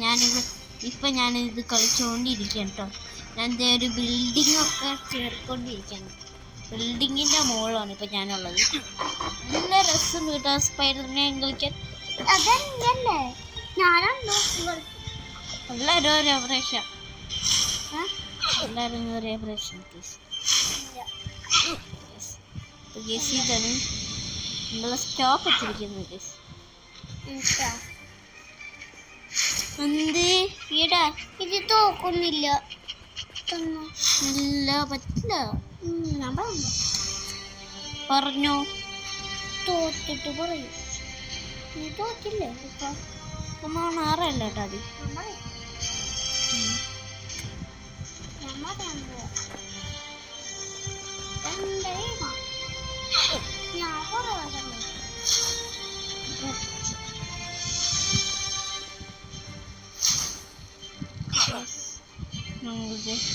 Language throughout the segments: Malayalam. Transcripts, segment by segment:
ഞാനിത് കളിച്ചുകൊണ്ടിരിക്കുകയാണ് കേട്ടോ. ഞാൻ ഒരു ബിൽഡിംഗ് ഒക്കെ ചേർക്കൊണ്ടിരിക്കുകയാണ്. ബിൽഡിങ്ങിൻ്റെ മുകളിലാണ് ഇപ്പം ഞാനുള്ളത്. നല്ല രസം കേട്ടോ സ്പൈഡർമാൻ കളിക്കാൻ. അതെന്തല്ലേ എല്ലാവരും ഒരേ പ്രാവശ്യം ഇതാണ് നമ്മളെ സ്റ്റോപ്പ് എത്തിയിരിക്കുന്നത്. എന്ത് ഈടാ ഇത് തോക്കുന്നില്ല. നല്ല പറ്റില്ല. പറഞ്ഞു തോറ്റിട്ട് പറയും. നീ തോറ്റില്ലേ ഇപ്പൊ? ആറല്ല കേട്ടോ അത്.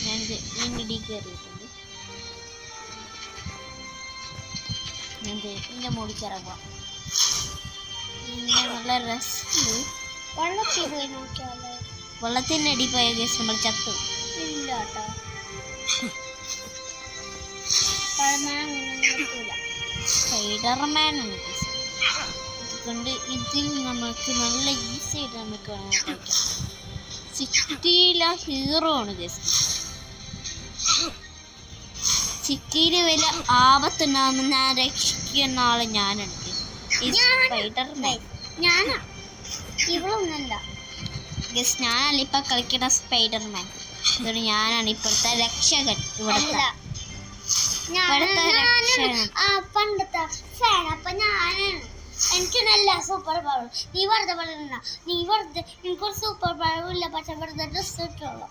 ഞാൻ ഇടി കയറിയിട്ടുണ്ട്. ഞാൻ എൻ്റെ മുടി കയറാം. പിന്നെ നല്ല രസമുണ്ട്. വെള്ളത്തിൽ പോയി നോക്കിയാലോ? വെള്ളത്തിൻ്റെ അടി പോയ കേസ് നമ്മൾ ചത്തു. ഇല്ല കേട്ടോ. സ്പൈഡർമാൻ ആണ് കേസ്. അതുകൊണ്ട് ഇതിൽ നമുക്ക് നല്ല ഈസി ആയിട്ട് നമുക്ക് കളിക്കാം. സിറ്റിയിലെ ഹീറോ ആണ് കേസ്. സിറ്റിയിൽ വലിയ ആപത്തുണ്ടാകുന്ന രക്ഷിക്കുന്ന ആള് ഞാനാണ്. സ്പൈഡർമാൻ ഞാനാ, ഇവളൊന്നല്ല. ഗസ് ഞാനല്ല ഇപ്പൊ കളിക്കുന്ന സ്പൈഡർമാൻ. അതുകൊണ്ട് ഞാനാണ് ഇപ്പോഴത്തെ രക്ഷകൻ. ഇവിടുത്തെ പണ്ടത്തെ ഫാൻ. അപ്പൊ ഞാനാണ്. എനിക്ക് നല്ല സൂപ്പർ പവർ. നീ വെറുതെ പറയണ്ട. എനിക്കൊരു സൂപ്പർ പവർ ഇല്ല. പക്ഷെ വെറുതെ ഡ്രസ് ഇട്ടുള്ളൂ.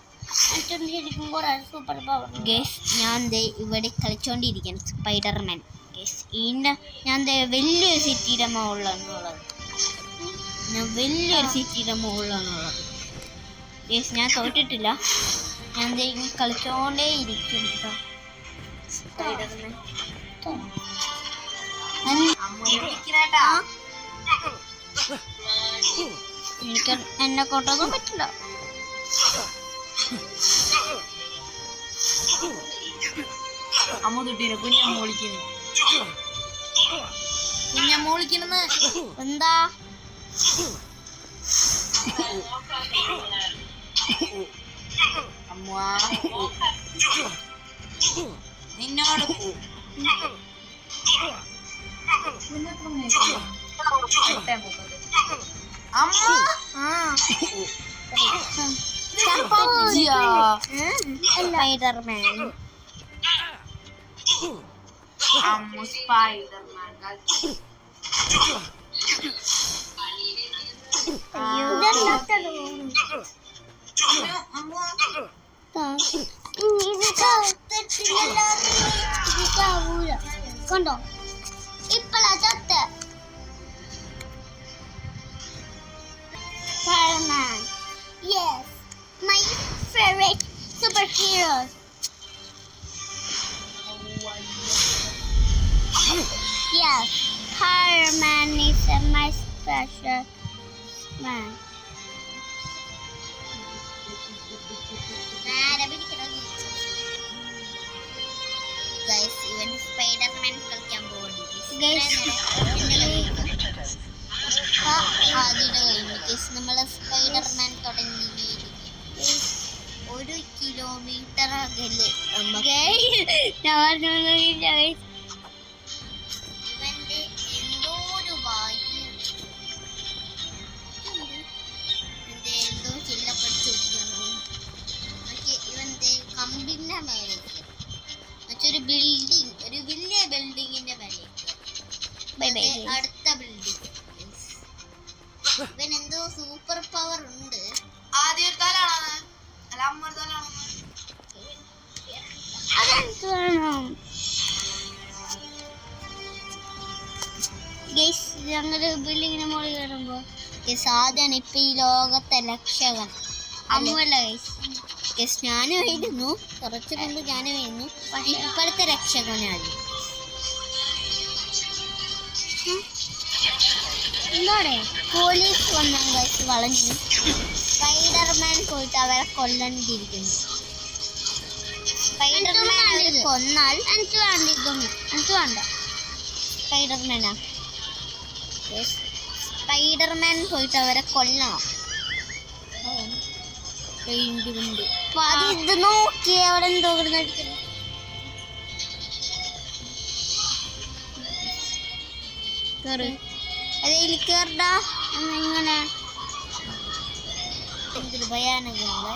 എനിക്കും കുറെ സൂപ്പർ പവർ. ഗസ് ഞാൻ ഇവിടെ കളിച്ചോണ്ടിരിക്കുന്നു സ്പൈഡർമാൻ. ഗസ് ഞാൻ വലിയൊരു സിറ്റിയുടെ മുകളിലാണുള്ളത്. ഗസ് ഞാൻ തോറ്റിട്ടില്ല. ഞാൻ കളിച്ചോണ്ടേ ഇരിക്കും കേട്ടോ സ്പൈഡർമാൻ. എനിക്ക് എന്നെ കൊണ്ടൊന്നും പറ്റില്ല. കുഞ്ഞമ്മോളിക്കണെന്ന് എന്താ നിന്നോട് സ്പൈഡർമാൻ കണ്ടോ ഇപ്പളാ ചത്ത. Spider-Man. Yes, my favorite superhero. Yes, Spider-Man is my special man. Guys, even Spider-Man കളിക്കാൻ പോകുന്നു. നമ്മളെ സ്പൈഡർമാൻ തുടങ്ങി 1 കിലോമീറ്റർ അകലെ ഇവന്റെ എന്തോ ഒരു വായു എന്തോ ചില്ലപ്പടിച്ചോടിക്കുന്നു. ഇവന്റെ കമ്പിന്റെ മേലേക്ക് മറ്റൊരു ബിൽഡിംഗ്, ഒരു വലിയ ബിൽഡിങ്ങിന്റെ മേലേക്ക് അടുത്ത ബിൽഡിംഗ്. ഇവൻ എന്തോ സൂപ്പർ പവർ ഉണ്ട്. ഞങ്ങള് ബിൽഡിങ്ങിന് മുകളിൽ കയറുമ്പോ ആദ്യമാണ് ഇപ്പൊ ഈ ലോകത്തെ രക്ഷകൻ അമ്മല്ല ഗൈസ്. ഞാനും ആയിരുന്നു, കുറച്ച് മുമ്പ് ഞാനും ആയിരുന്നു. ഇപ്പോഴത്തെ രക്ഷകനാണ്. എന്താണ് പോലീസ് വന്ന ഗൈസ് വളഞ്ഞു. സ്പൈഡർമാൻ പോയിട്ട് അവരെ കൊല്ലണ്ടിരിക്കുന്നു. സ്പൈഡർമാൻ അവരെ കൊന്നാൽ എനിക്ക് വേണ്ട ഇതൊന്നും, എനിക്ക് വേണ്ട. സ്പൈഡർമാനാ സ്പൈഡർമാൻ പോയിട്ട് അവരെ കൊല്ലണം. ഇത് നോക്കി അവിടെ എന്തോ അടിക്കുന്നു. അതിൽ കേറടാ. ഇങ്ങനെ എന്തൊരു ഭയാനകമുള്ള.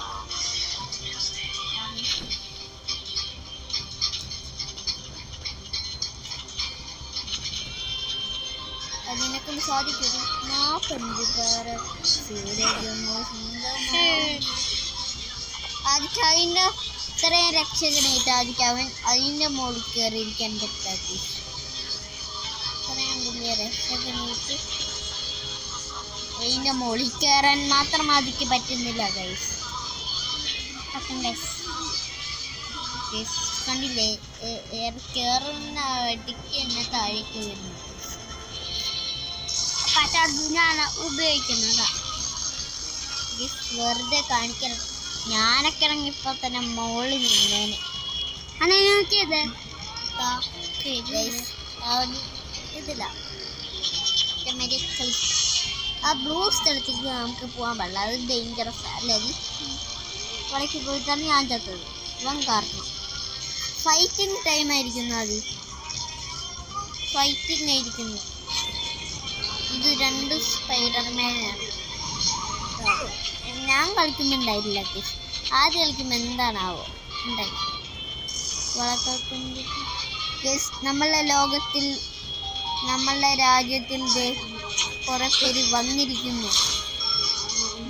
അതിനെക്കൊണ്ട് സാധിക്കും. ആദ്യം അതിൻ്റെ ഇത്രയും രക്ഷകനായിട്ട് ആദ്യം അവൻ അതിൻ്റെ മുകളിൽ കയറിയിരിക്കാൻ പറ്റാത്ത ഇത്രയും വലിയ രക്ഷകനായിട്ട് അതിൻ്റെ മുകളിൽ കയറാൻ മാത്രം ആദ്യക്ക് പറ്റുന്നില്ല ഗൈസ്. കണ്ടില്ലേ കയറുന്ന വഴിക്ക് എന്നെ താഴേക്ക് വരുന്നു. പക്ഷെ അത് ഞാൻ ഉപയോഗിക്കുന്നതാ. വെറുതെ കാണിക്കണം. ഞാനൊക്കെ ഇറങ്ങിയപ്പോൾ തന്നെ മുകളിൽ നിന്നേനെ. അങ്ങനെ നോക്കിയത് ഇതില്ല ആ ബ്ലൂ സ്ഥലത്തേക്ക് നമുക്ക് പോകാൻ പാടില്ല. അത് ഡേഞ്ചറസ് അല്ലേ? അത് വടക്ക് പോയിട്ടാണ് ഞാൻ ചത്തത്. ഇവൻ കാരണം ഫൈറ്റിംഗ് ടൈം ആയിരിക്കുന്നു. അത് ഫൈറ്റിംഗ് ആയിരിക്കുന്നു. ഇത് രണ്ട് സ്പൈഡർമാനാണ്. ഞാൻ കളിക്കുന്നുണ്ടായില്ല. ആദ്യം കളിക്കുമ്പോൾ എന്താണാവോ ഉണ്ടായി. നമ്മളെ ലോകത്തിൽ നമ്മളുടെ രാജ്യത്തിൽ കുറെ പേര് വന്നിരിക്കുന്നു.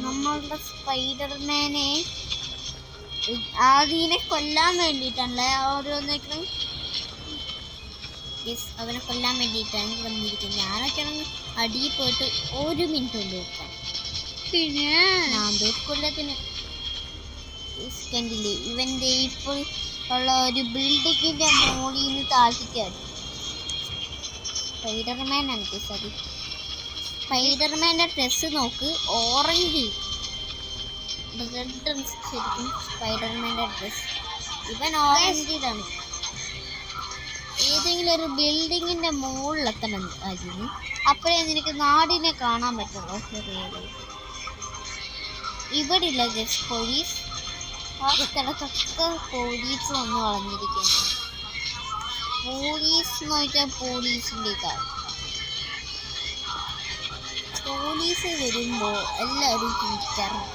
നമ്മളുടെ സ്പൈഡർമാനെ ആദ്യനെ കൊല്ലാൻ വേണ്ടിയിട്ടാണല്ലേ ഓരോന്നേക്കും. അവനെ കൊല്ലാൻ വേണ്ടിയിട്ടാണ് വന്നിരിക്കുന്നത്. ഞാനൊക്കെ അടിയിൽ പോയിട്ട് 1 മിനിറ്റ് കൊണ്ട് വെക്കാം. പിന്നെ ഞാൻ കൊല്ലത്തിന് കണ്ടില്ലേ ഇവൻ്റെ ഇപ്പോൾ ഉള്ള ഒരു ബിൽഡിങ്ങിൻ്റെ മുകളിൽ നിന്ന് താഴ്ത്തിക്കാണ്. സ്പൈഡർമാനാണ് അത്. സ്പൈഡർമാൻ്റെ ഡ്രസ്സ് നോക്ക്, ഓറഞ്ച് റെഡ് ശരിക്കും സ്പൈഡർമാൻ്റെ ഡ്രസ്സ്. ഇവൻ ഓറഞ്ചിലാണ്. ഏതെങ്കിലും ഒരു ബിൽഡിങ്ങിൻ്റെ മുകളിലെത്തണം ആയിരുന്നു. അപ്പോഴേ നിനക്ക് നാടിനെ കാണാൻ പറ്റുള്ളൂ. ഇവിടെ ഇല്ല ഗസ് പോലീസ്. ആ സ്ഥലത്തൊക്കെ പോലീസ് വന്ന് വളഞ്ഞിരിക്കുന്നു. പോലീസ് എന്ന് വെച്ചാൽ പോലീസിൻ്റെ കാര്യം. പോലീസ് വരുമ്പോൾ എല്ലാവരും ചിരിക്കാറുണ്ട്.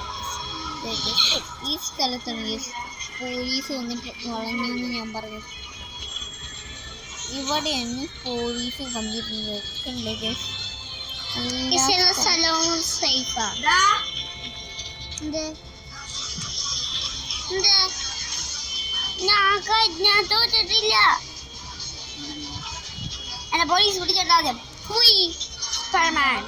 ഈ സ്ഥലത്താണ് പോലീസ് വന്നിട്ട് വളഞ്ഞു എന്ന് ഞാൻ പറഞ്ഞത്. ഇവിടെയാണ് പോലീസ് വന്നിരുന്നത്. സ്ഥലവും സേഫാ. ഞാൻ തോറ്റിട്ടില്ല. എന്നെ പോലീസ് പിടിച്ചിട്ടാദ്യം. സ്പൈഡർമാൻ